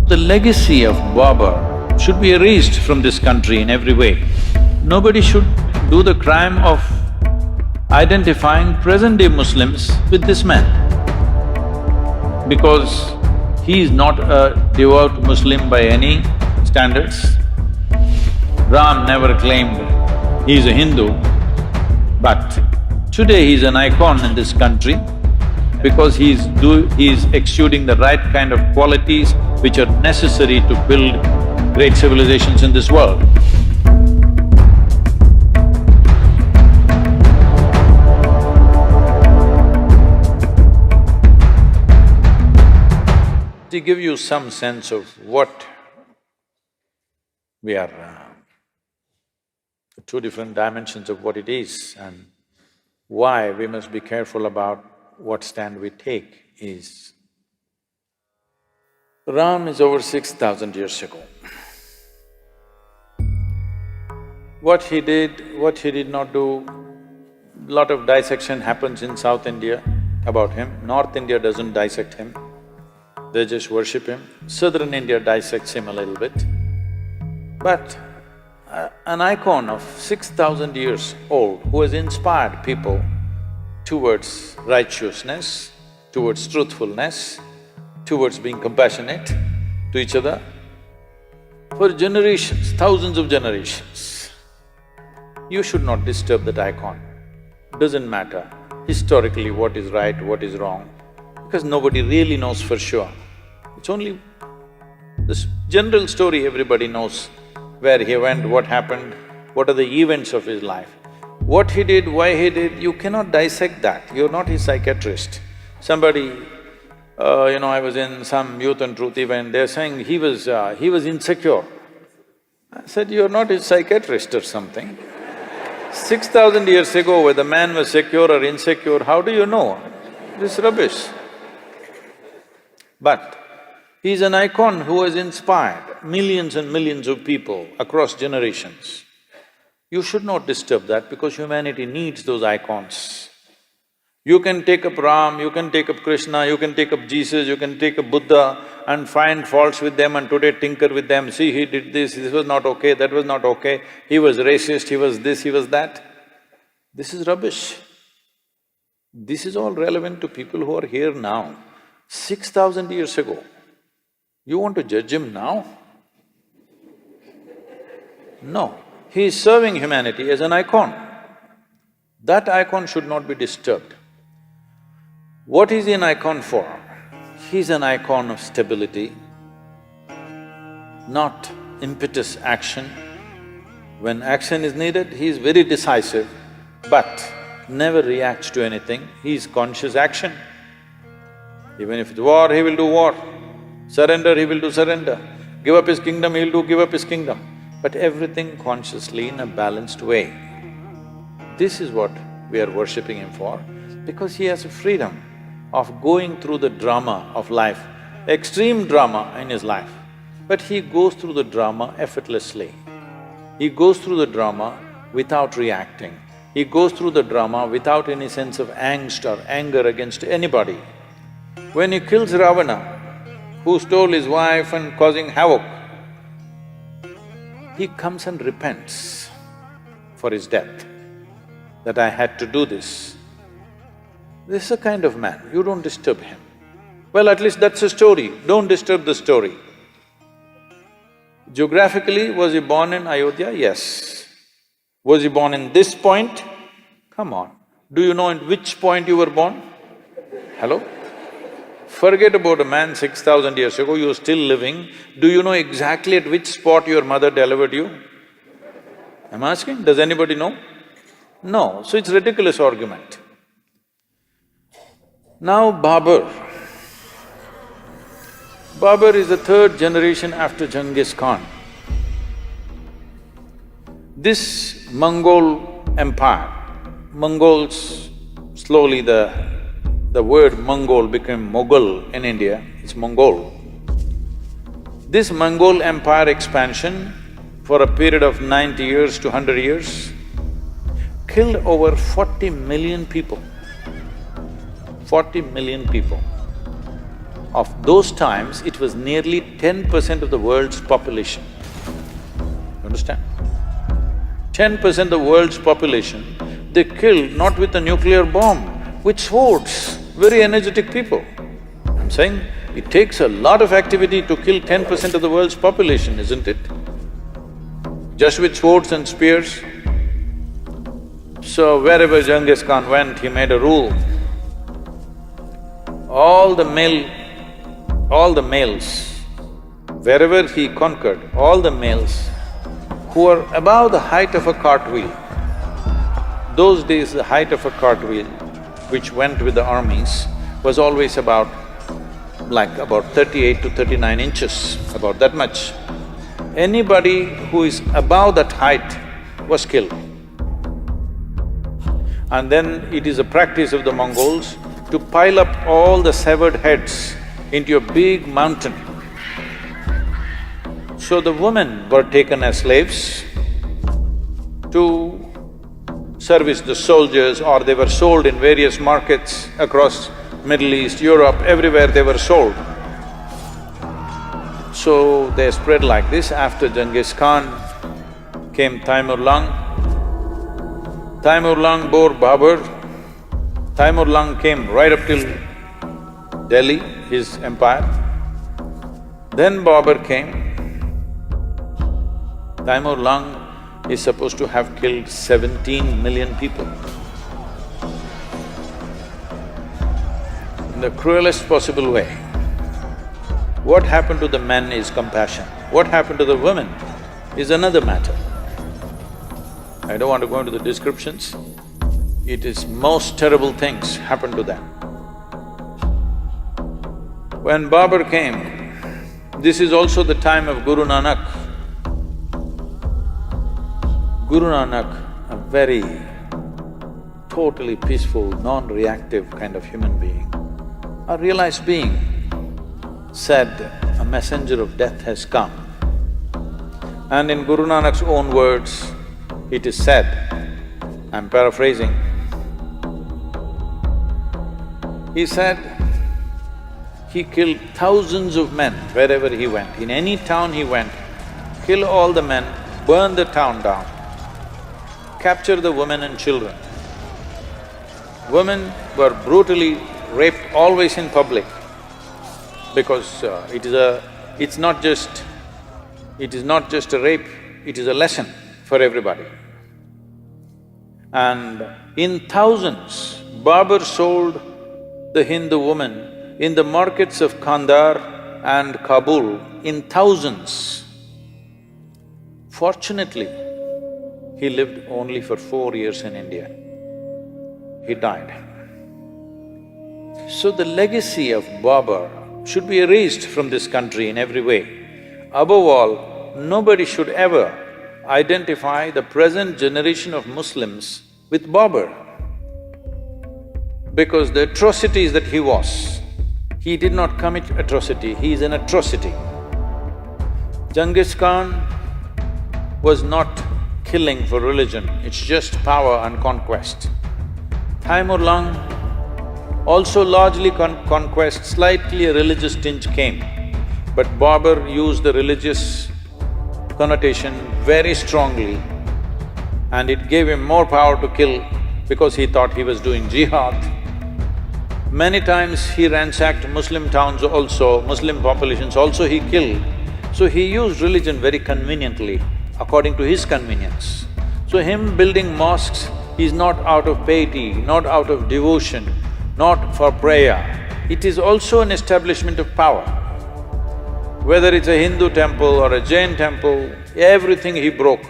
The legacy of Babur should be erased from this country in every way. Nobody should do the crime of identifying present-day Muslims with this man, because he is not a devout Muslim by any standards. Ram never claimed he is a Hindu, but today he is an icon in this country because he is exuding the right kind of qualities which are necessary to build great civilizations in this world. To give you some sense of what we are… two different dimensions of what it is and why we must be careful about what stand we take is… Ram is over 6,000 years ago. What he did not do, lot of dissection happens in South India about him. North India doesn't dissect him, they just worship him. Southern India dissects him a little bit. But an icon of 6,000 years old who has inspired people towards righteousness, towards truthfulness, towards being compassionate to each other for generations, thousands of generations. You should not disturb that icon. Doesn't matter historically what is right, what is wrong, because nobody really knows for sure. It's only this general story everybody knows, where he went, what happened, what are the events of his life. What he did, why he did, you cannot dissect that, you're not his psychiatrist. Somebody, I was in some Youth and Truth event, they're saying he was insecure. I said, you're not his psychiatrist or something. 6,000 years ago, whether man was secure or insecure, how do you know? This is rubbish. But he's an icon who has inspired millions and millions of people across generations. You should not disturb that because humanity needs those icons. You can take up Ram, you can take up Krishna, you can take up Jesus, you can take up Buddha and find faults with them and today tinker with them. See, he did this was not okay, that was not okay, he was racist, he was this, he was that. This is rubbish. This is all relevant to people who are here now. 6,000 years ago, you want to judge him now? No, he is serving humanity as an icon. That icon should not be disturbed. What is he an icon for? He's an icon of stability, not impetus action. When action is needed, he is very decisive, but never reacts to anything, he is conscious action. Even if it's war, he will do war. Surrender, he will do surrender. Give up his kingdom, he will do give up his kingdom. But everything consciously in a balanced way. This is what we are worshipping him for, because he has a freedom of going through the drama of life, extreme drama in his life, but he goes through the drama effortlessly. He goes through the drama without reacting. He goes through the drama without any sense of angst or anger against anybody. When he kills Ravana, who stole his wife and causing havoc, he comes and repents for his death, that I had to do this. This is a kind of man, you don't disturb him. Well, at least that's a story, don't disturb the story. Geographically, was he born in Ayodhya? Yes. Was he born in this point? Come on, do you know in which point you were born? Hello? Forget about a man 6,000 years ago, you're still living. Do you know exactly at which spot your mother delivered you? I'm asking, does anybody know? No, so it's ridiculous argument. Now Babur. Babur is the third generation after Genghis Khan. This Mongol empire, Mongols, slowly the word Mongol became Mughal in India, it's Mongol. This Mongol empire expansion for a period of 90 years to 100 years killed over 40 million people. 40 million people. Of those times, it was nearly 10% of the world's population. Understand? 10% of the world's population, they killed not with a nuclear bomb, with swords, very energetic people. I'm saying it takes a lot of activity to kill 10% of the world's population, isn't it? Just with swords and spears. So wherever Genghis Khan went, he made a rule. All the males, wherever he conquered, all the males who were above the height of a cartwheel, those days the height of a cartwheel, which went with the armies, was always about 38 to 39 inches, about that much. Anybody who is above that height was killed. And then it is a practice of the Mongols to pile up all the severed heads into a big mountain. So the women were taken as slaves to service the soldiers, or they were sold in various markets across Middle East, Europe, everywhere they were sold. So they spread like this. After Genghis Khan came Taimur Lung. Taimur Lung bore Babur. Taimur Lung came right up till Delhi, his empire. Then Babur came. Taimur Lung is supposed to have killed 17 million people. In the cruelest possible way. What happened to the men is compassion. What happened to the women is another matter. I don't want to go into the descriptions. It is most terrible things happened to them. When Babur came, this is also the time of Guru Nanak. Guru Nanak, a very totally peaceful, non-reactive kind of human being, a realized being, said, "A messenger of death has come." And in Guru Nanak's own words, it is said, I'm paraphrasing, he said, he killed thousands of men wherever he went. In any town he went, kill all the men, burn the town down, capture the women and children. Women were brutally raped always in public, because it is not just a rape, it is a lesson for everybody. And in thousands, Babur sold the Hindu women in the markets of Kandahar and Kabul in thousands. Fortunately, he lived only for 4 years in India. He died. So the legacy of Babur should be erased from this country in every way. Above all, nobody should ever identify the present generation of Muslims with Babur, because the atrocities that he did not commit atrocity, he is an atrocity. Genghis Khan was not killing for religion, it's just power and conquest. Taimur Lung also largely conquest, slightly a religious tinge came, but Babur used the religious connotation very strongly, and it gave him more power to kill because he thought he was doing jihad. Many times he ransacked Muslim towns also, Muslim populations also he killed. So he used religion very conveniently, according to his convenience. So him building mosques is not out of piety, not out of devotion, not for prayer. It is also an establishment of power. Whether it's a Hindu temple or a Jain temple, everything he broke.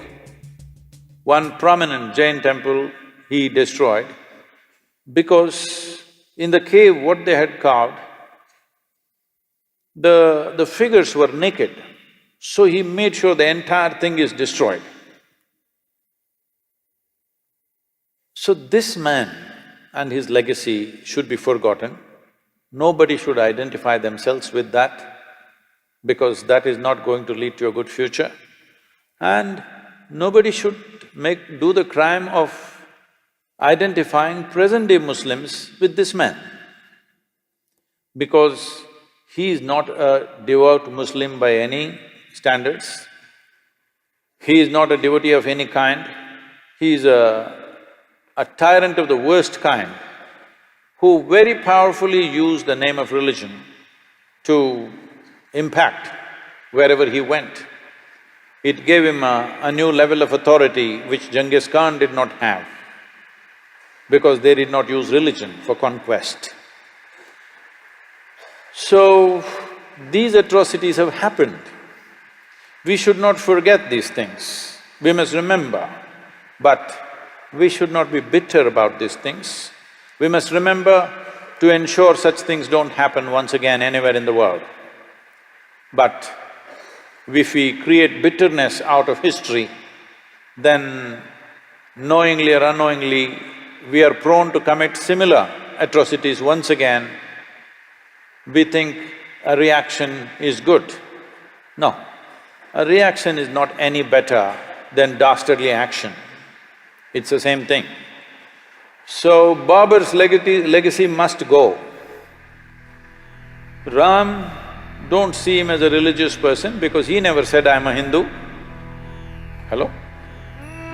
One prominent Jain temple he destroyed because in the cave what they had carved, the figures were naked, so he made sure the entire thing is destroyed. So this man and his legacy should be forgotten. Nobody should identify themselves with that, because that is not going to lead to a good future. And nobody should do the crime of identifying present-day Muslims with this man, because He is not a devout Muslim by any standards. He is not a devotee of any kind. He is a tyrant of the worst kind who very powerfully used the name of religion to impact wherever he went. It gave him a new level of authority which Genghis Khan did not have, because they did not use religion for conquest. So, these atrocities have happened. We should not forget these things. We must remember, but we should not be bitter about these things. We must remember to ensure such things don't happen once again anywhere in the world. But if we create bitterness out of history, then knowingly or unknowingly, we are prone to commit similar atrocities once again. We think a reaction is good. No, a reaction is not any better than dastardly action. It's the same thing. So, Babur's legacy must go. Ram, don't see him as a religious person because he never said, I'm a Hindu. Hello?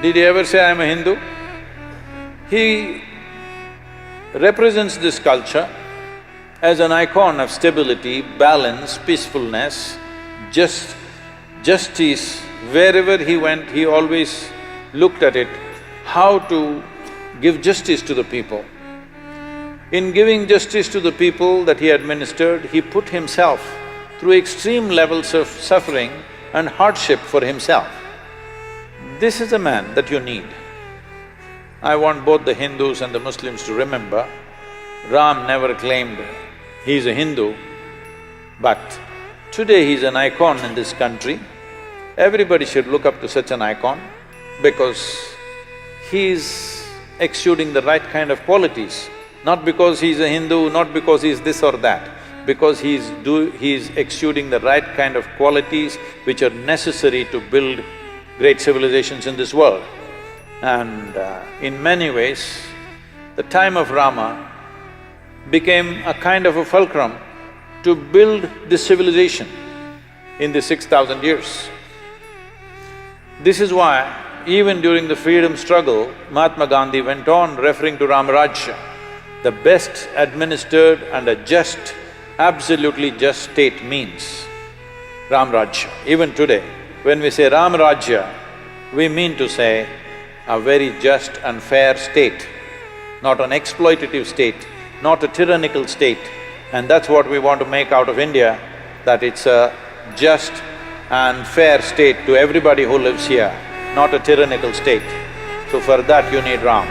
Did he ever say, I'm a Hindu? He represents this culture as an icon of stability, balance, peacefulness, justice. Wherever he went, he always looked at it, how to give justice to the people. In giving justice to the people that he administered, he put himself through extreme levels of suffering and hardship for himself. This is a man that you need. I want both the Hindus and the Muslims to remember, Ram never claimed he's a Hindu, but today he's an icon in this country. Everybody should look up to such an icon because he's exuding the right kind of qualities, not because he's a Hindu, not because he's this or that, because he's exuding the right kind of qualities which are necessary to build great civilizations in this world. And in many ways, the time of Rama became a kind of a fulcrum to build this civilization in the 6,000 years. This is why even during the freedom struggle, Mahatma Gandhi went on referring to Ramarajya, the best administered and a just, absolutely just state means Ramarajya. Even today, when we say Ramarajya, we mean to say a very just and fair state, not an exploitative state, not a tyrannical state. And that's what we want to make out of India, that it's a just and fair state to everybody who lives here, not a tyrannical state. So for that you need Ram.